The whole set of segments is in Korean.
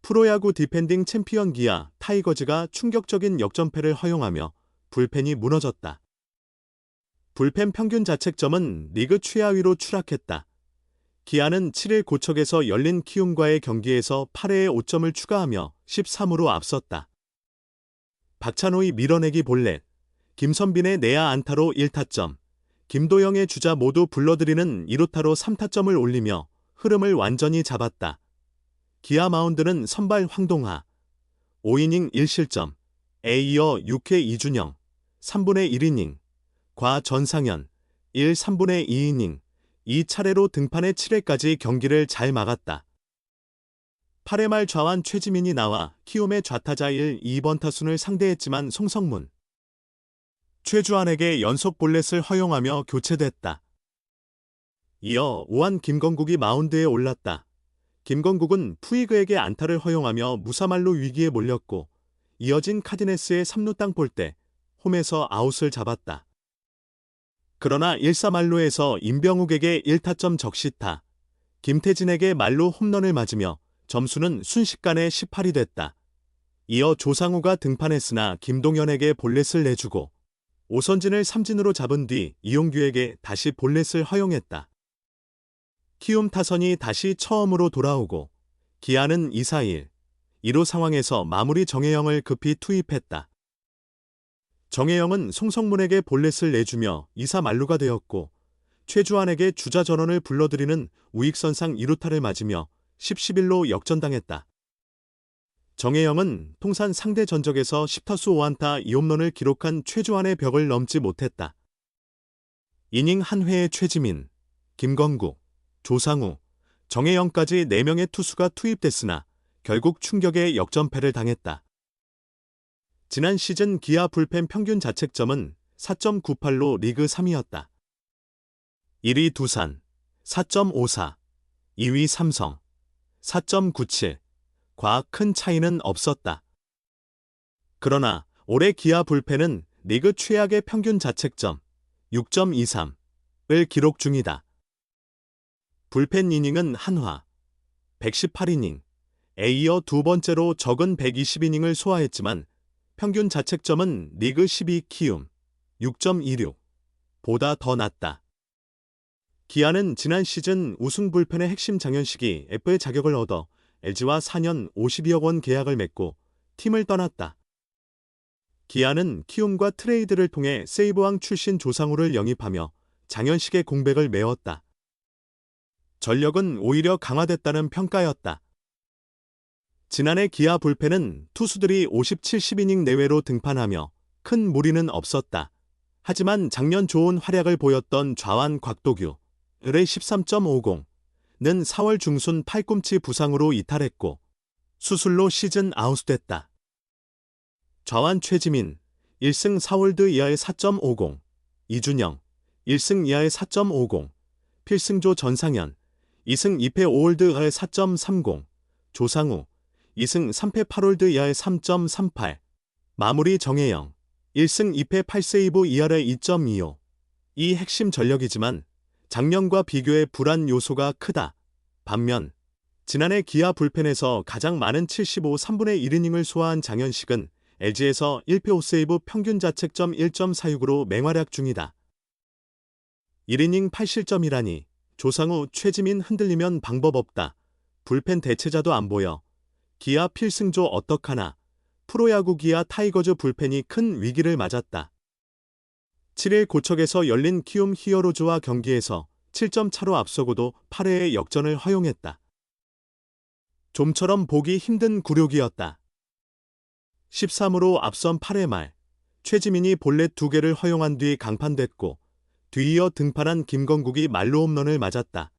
프로야구 디펜딩 챔피언 기아 타이거즈가 충격적인 역전패를 허용하며 불펜이 무너졌다. 불펜 평균 자책점은 리그 최하위로 추락했다. 기아는 7일 고척에서 열린 키움과의 경기에서 8회에 5점을 추가하며 13으로 앞섰다. 박찬호의 밀어내기 볼넷, 김선빈의 내야 안타로 1타점, 김도영의 주자 모두 불러들이는 2루타로 3타점을 올리며 흐름을 완전히 잡았다. 기아 마운드는 선발 황동하, 5이닝 1실점에 이어 6회 이준영, 3분의 1이닝, 과 전상현, 1, 3분의 2이닝, 2차례로 등판해 7회까지 경기를 잘 막았다. 8회 말 좌완 최지민이 나와 키움의 좌타자 1, 2번 타순을 상대했지만 송성문, 최주환에게 연속 볼넷을 허용하며 교체됐다. 이어 우한 김건국이 마운드에 올랐다. 김건국은 푸이그에게 안타를 허용하며 무사말로 위기에 몰렸고 이어진 카디네스의 3루 땅볼 때 홈에서 아웃을 잡았다. 그러나 1사말루에서 임병욱에게 1타점 적시타, 김태진에게 말루 홈런을 맞으며 점수는 순식간에 18이 됐다. 이어 조상우가 등판했으나 김동현에게 볼넷을 내주고 오선진을 삼진으로 잡은 뒤 이용규에게 다시 볼넷을 허용했다. 키움 타선이 다시 처음으로 돌아오고 기아는 2-4-1, 1루 상황에서 마무리 정혜영을 급히 투입했다. 정혜영은 송성문에게 볼넷을 내주며 2사말루가 되었고 최주환에게 주자 전원을 불러들이는 우익선상 2루타를 맞으며 10-11로 역전당했다. 정혜영은 통산 상대 전적에서 10타수 5안타 2홈런을 기록한 최주환의 벽을 넘지 못했다. 이닝 한 회에 최지민, 김건국, 조상우, 정혜영까지 4명의 투수가 투입됐으나 결국 충격의 역전패를 당했다. 지난 시즌 기아 불펜 평균 자책점은 4.98로 리그 3위였다. 1위 두산 4.54, 2위 삼성 4.97, 과 큰 차이는 없었다. 그러나 올해 기아 불펜은 리그 최악의 평균 자책점 6.23을 기록 중이다. 불펜 이닝은 한화 118이닝에 이어 두 번째로 적은 120이닝을 소화했지만 평균 자책점은 리그 10위 키움 6.26 보다 더 낮다. 기아는 지난 시즌 우승 불펜의 핵심 장현식이 FA 자격을 얻어 LG와 4년 52억 원 계약을 맺고 팀을 떠났다. 기아는 키움과 트레이드를 통해 세이브왕 출신 조상우를 영입하며 장현식의 공백을 메웠다. 전력은 오히려 강화됐다는 평가였다. 지난해 기아 불펜은 투수들이 50, 70이닝 내외로 등판하며 큰 무리는 없었다. 하지만 작년 좋은 활약을 보였던 좌완 곽도규의 13.50는 4월 중순 팔꿈치 부상으로 이탈했고 수술로 시즌 아웃됐다. 좌완 최지민 1승 4홀드 이하의 4.50, 이준영 1승 이하의 4.50, 필승조 전상현 2승 2패 5홀드 이하의 4.30, 조상우 2승 3패 8홀드 이하의 3.38, 마무리 정혜영 1승 2패 8세이브 이하의 2.25. 이 핵심 전력이지만 작년과 비교해 불안 요소가 크다. 반면 지난해 기아 불펜에서 가장 많은 75, 3분의 1이닝을 소화한 장현식은 LG에서 1패 5세이브 평균 자책점 1.46으로 맹활약 중이다. 1이닝 8실점이라니 조상우, 최지민 흔들리면 방법 없다. 불펜 대체자도 안 보여. 기아 필승조 어떡하나. 프로야구 기아 타이거즈 불펜이 큰 위기를 맞았다. 7일 고척에서 열린 키움 히어로즈와 경기에서 7점 차로 앞서고도 8회에 역전을 허용했다. 좀처럼 보기 힘든 굴욕이었다. 13으로 앞선 8회 말 최지민이 볼넷 2개를 허용한 뒤 강판됐고 뒤이어 등판한 김건국이 말로 홈런을 맞았다.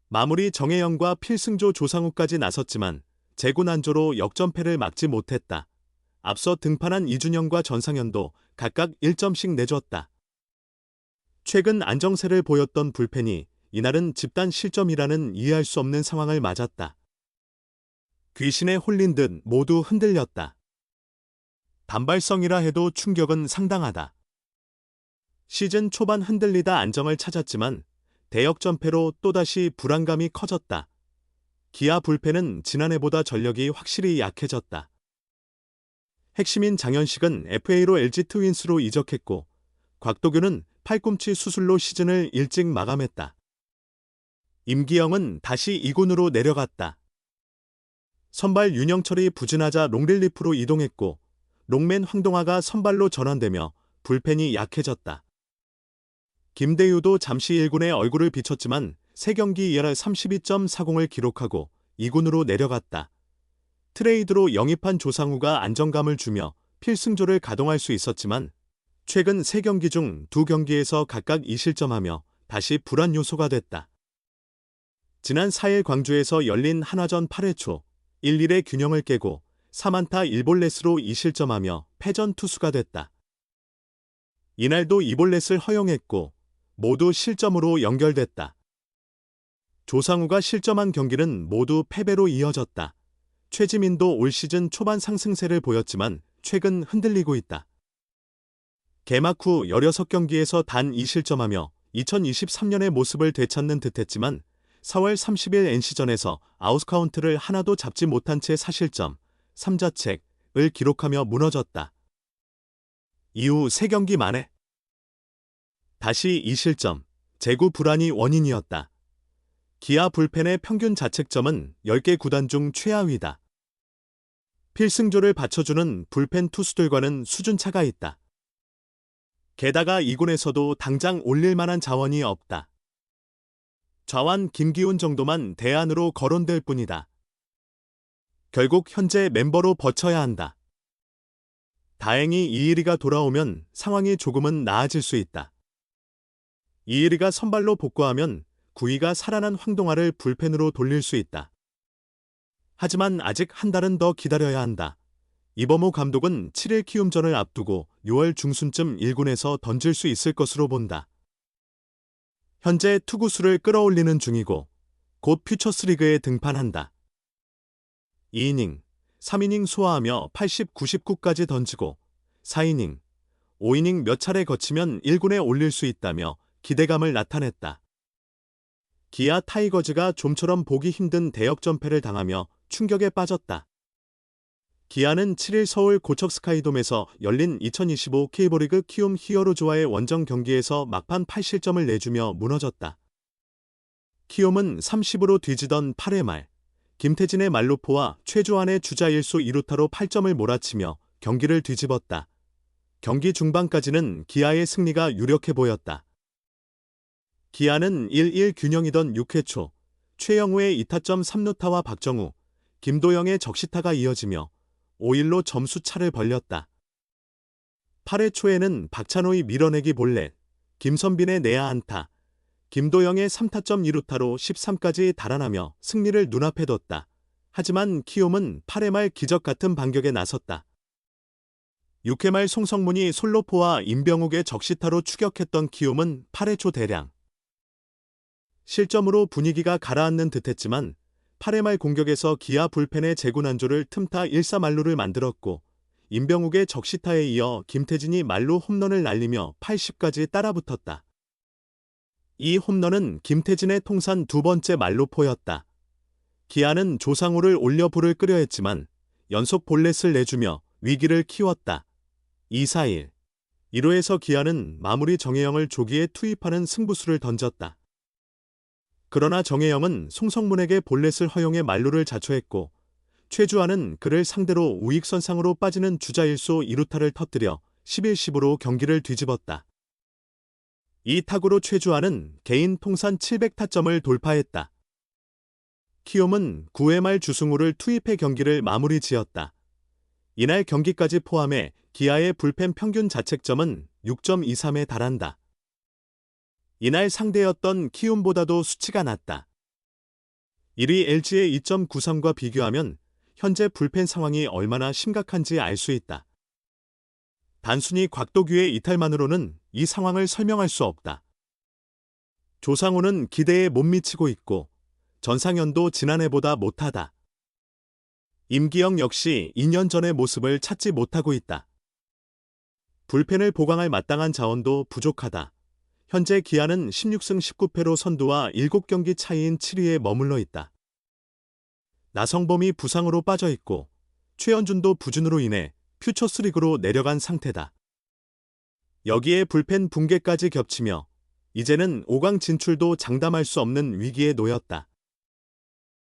마무리 정혜영과 필승조 조상우까지 나섰지만 재구난조로 역전패를 막지 못했다. 앞서 등판한 이준영과 전상현도 각각 1점씩 내줬다. 최근 안정세를 보였던 불펜이 이날은 집단 실점이라는 이해할 수 없는 상황을 맞았다. 귀신에 홀린 듯 모두 흔들렸다. 단발성이라 해도 충격은 상당하다. 시즌 초반 흔들리다 안정을 찾았지만 대역전패로 또다시 불안감이 커졌다. 기아 불펜은 지난해보다 전력이 확실히 약해졌다. 핵심인 장현식은 FA로 LG 트윈스로 이적했고 곽도균은 팔꿈치 수술로 시즌을 일찍 마감했다. 임기영은 다시 2군으로 내려갔다. 선발 윤영철이 부진하자 롱릴리프로 이동했고 롱맨 황동하가 선발로 전환되며 불펜이 약해졌다. 김대유도 잠시 1군에 얼굴을 비췄지만 3경기 ERA 32.40을 기록하고 2군으로 내려갔다. 트레이드로 영입한 조상우가 안정감을 주며 필승조를 가동할 수 있었지만 최근 3경기 중 2경기에서 각각 2실점하며 다시 불안 요소가 됐다. 지난 4일 광주에서 열린 한화전 8회 초 1-1의 균형을 깨고 3안타 1볼넷으로 2실점하며 패전 투수가 됐다. 이날도 2볼넷을 허용했고 모두 실점으로 연결됐다. 조상우가 실점한 경기는 모두 패배로 이어졌다. 최지민도 올 시즌 초반 상승세를 보였지만 최근 흔들리고 있다. 개막 후 16경기에서 단 2실점하며 2023년의 모습을 되찾는 듯했지만 4월 30일 NC전에서 아웃카운트를 하나도 잡지 못한 채 4실점, 3자책을 기록하며 무너졌다. 이후 3경기 만에 다시 2실점, 제구 불안이 원인이었다. 기아 불펜의 평균 자책점은 10개 구단 중 최하위다. 필승조를 받쳐주는 불펜 투수들과는 수준차가 있다. 게다가 2군에서도 당장 올릴 만한 자원이 없다. 좌완 김기훈 정도만 대안으로 거론될 뿐이다. 결국 현재 멤버로 버텨야 한다. 다행히 이일이가 돌아오면 상황이 조금은 나아질 수 있다. 이일이가 선발로 복구하면 9위가 살아난 황동아를 불펜으로 돌릴 수 있다. 하지만 아직 한 달은 더 기다려야 한다. 이범호 감독은 7일 키움전을 앞두고 6월 중순쯤 1군에서 던질 수 있을 것으로 본다. 현재 투구수를 끌어올리는 중이고 곧 퓨처스리그에 등판한다. 2이닝, 3이닝 소화하며 80, 99까지 던지고 4이닝, 5이닝 몇 차례 거치면 1군에 올릴 수 있다며 기대감을 나타냈다. 기아 타이거즈가 좀처럼 보기 힘든 대역전패를 당하며 충격에 빠졌다. 기아는 7일 서울 고척 스카이돔에서 열린 2025 K리그 키움 히어로즈와의 원정 경기에서 막판 8실점을 내주며 무너졌다. 키움은 30으로 뒤지던 8회 말 김태진의 말루포와 최주환의 주자 1수 2루타로 8점을 몰아치며 경기를 뒤집었다. 경기 중반까지는 기아의 승리가 유력해 보였다. 기아는 1-1 균형이던 6회 초 최영우의 2타점 3루타와 박정우, 김도영의 적시타가 이어지며 5-1로 점수 차를 벌렸다. 8회 초에는 박찬호의 밀어내기 볼넷, 김선빈의 내야 안타, 김도영의 3타점 2루타로 13까지 달아나며 승리를 눈앞에 뒀다. 하지만 키움은 8회 말 기적 같은 반격에 나섰다. 6회 말 송성문이 솔로포와 임병욱의 적시타로 추격했던 키움은 8회 초 대량 실점으로 분위기가 가라앉는 듯했지만 8회 말 공격에서 기아 불펜의 제구난조를 틈타 1-4만루를 만들었고 임병욱의 적시타에 이어 김태진이 만루 홈런을 날리며 80까지 따라붙었다. 이 홈런은 김태진의 통산 2번째 만루포였다. 기아는 조상우를 올려 불을 끄려 했지만 연속 볼넷을 내주며 위기를 키웠다. 2-4-1. 1호에서 기아는 마무리 정혜영을 조기에 투입하는 승부수를 던졌다. 그러나 정혜영은 송성문에게 볼넷을 허용해 만루를 자초했고 최주환은 그를 상대로 우익선상으로 빠지는 주자 1수 2루타를 터뜨려 11-10으로 경기를 뒤집었다. 이 타구로 최주환은 개인 통산 700타점을 돌파했다. 키움은 9회 말 주승우를 투입해 경기를 마무리 지었다. 이날 경기까지 포함해 기아의 불펜 평균 자책점은 6.23에 달한다. 이날 상대였던 키움보다도 수치가 낮다. 1위 LG의 2.93과 비교하면 현재 불펜 상황이 얼마나 심각한지 알 수 있다. 단순히 곽도규의 이탈만으로는 이 상황을 설명할 수 없다. 조상우는 기대에 못 미치고 있고 전상현도 지난해보다 못하다. 임기영 역시 2년 전의 모습을 찾지 못하고 있다. 불펜을 보강할 마땅한 자원도 부족하다. 현재 기아는 16승 19패로 선두와 7경기 차이인 7위에 머물러 있다. 나성범이 부상으로 빠져있고 최현준도 부진으로 인해 퓨처스리그로 내려간 상태다. 여기에 불펜 붕괴까지 겹치며 이제는 5강 진출도 장담할 수 없는 위기에 놓였다.